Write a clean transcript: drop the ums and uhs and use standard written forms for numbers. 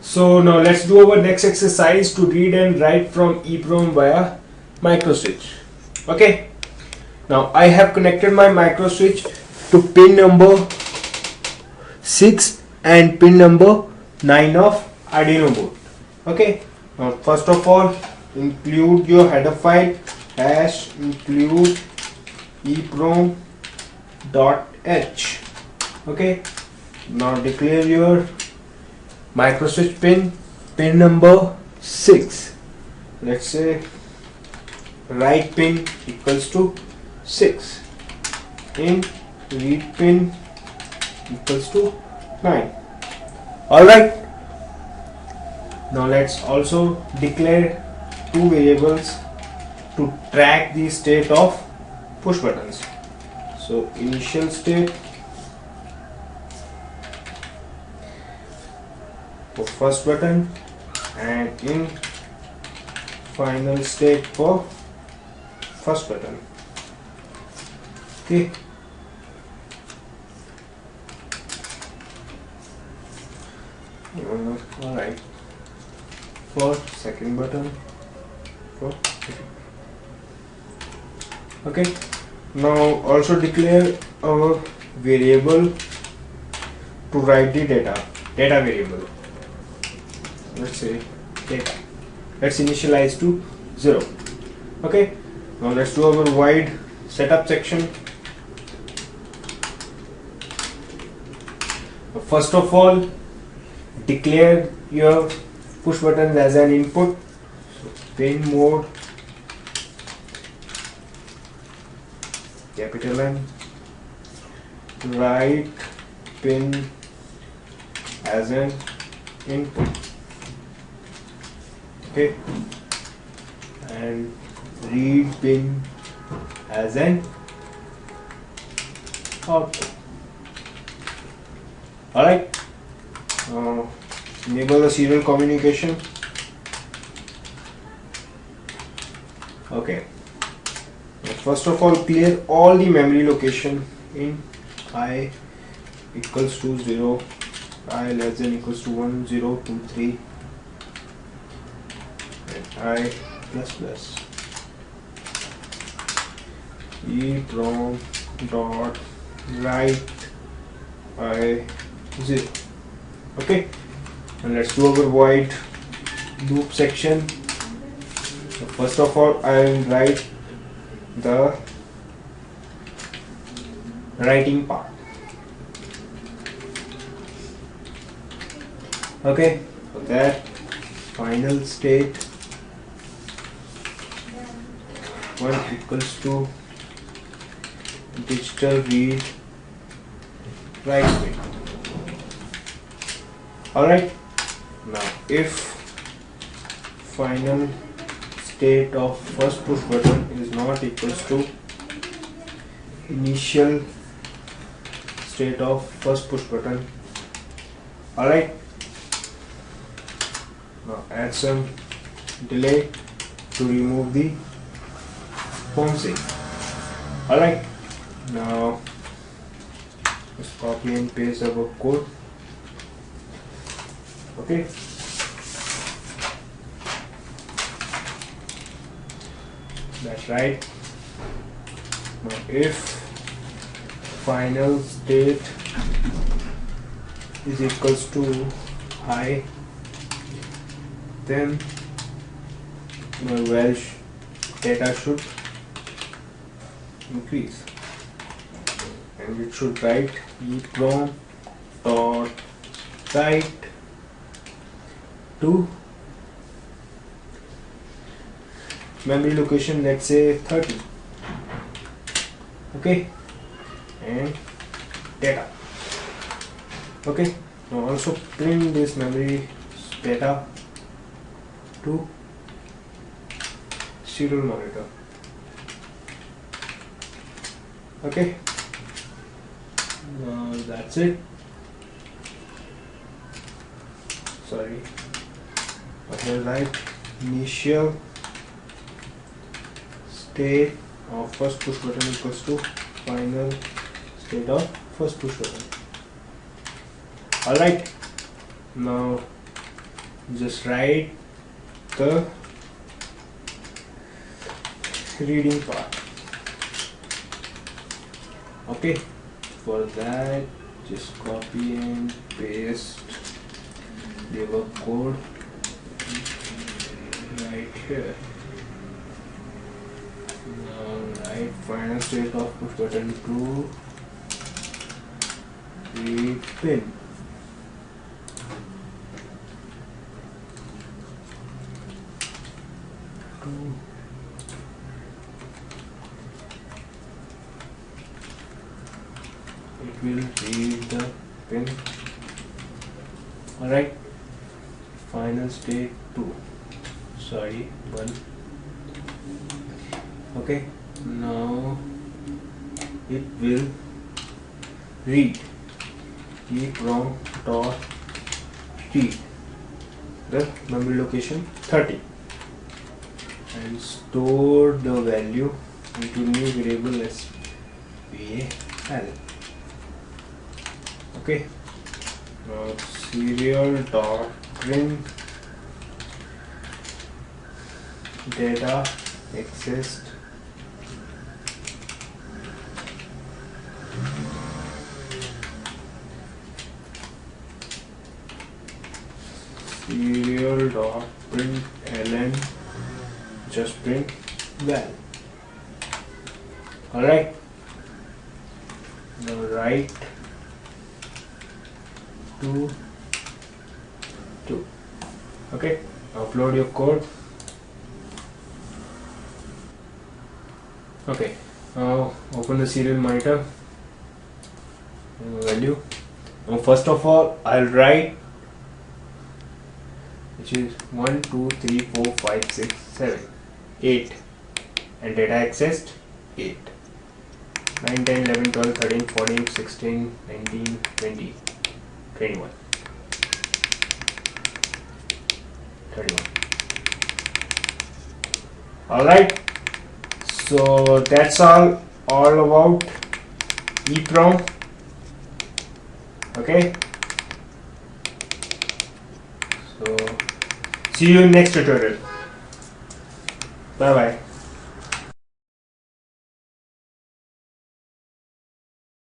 So now let's do our next exercise to read and write from EEPROM via microswitch. Okay. Now I have connected my microswitch to pin number 6 and pin number 9 of Arduino board. Okay. Now first of all, include your header file hash include EEPROM.h. Okay. Now declare your microswitch pin number 6. Let's say write pin equals to 6 in read pin equals to 9. Alright, now let's also declare two variables to track the state of push buttons. So initial state for first button and in final state for first button. Okay. Alright, for second button for okay. Now also declare our variable to write the data variable. Let's say data. Let's initialize to 0. Okay. Now let's do our void setup section. First of all, declare your push buttons as an input. So pin mode capital N, write pin as an input. Okay, and read pin as an output. Alright, enable the serial communication. Okay, first of all, clear all the memory location in I equals to 0, I less than equals to 1, 0, 2, 3. I plus plus EEPROM dot write I 0. Okay, and let's do our void loop section. So first of all, I will write the writing part. Okay, for that final state 1 equals to digital read write string. Alright, now if final state of first push button is not equals to initial state of first push button. Alright, now add some delay to remove the home sync. Alright, now let's copy and paste our code. Okay, that's right. Now if final state is equals to high, then my Welsh data should increase and it should write EEPROM dot write to memory location, let's say 30. Okay, and data. Okay, now also print this memory data to serial monitor. Okay, that's it. Sorry, what the right initial state of first push button equals to final state of first push button. Alright, now just write the reading part. Okay, for that just copy and paste the work code right here. Now write final state of push button to read pin. It will read the pin. Alright, final state 2, sorry 1. Okay, now it will read EEPROM dot read the memory location 30 and store the value into new variable SPAL. Okay, now serial dot print data accessed serial dot print ln just print val. Alright, now write 2. Okay, upload your code. Okay, now open the serial monitor value. Now first of all I'll write, which is 1 2 3 4 5 6 7 8 and data accessed 8 9 10 11 12 13 14 16 19 20 21 31. Alright, so that's all about EEPROM. Okay, so see you in next tutorial. Bye bye.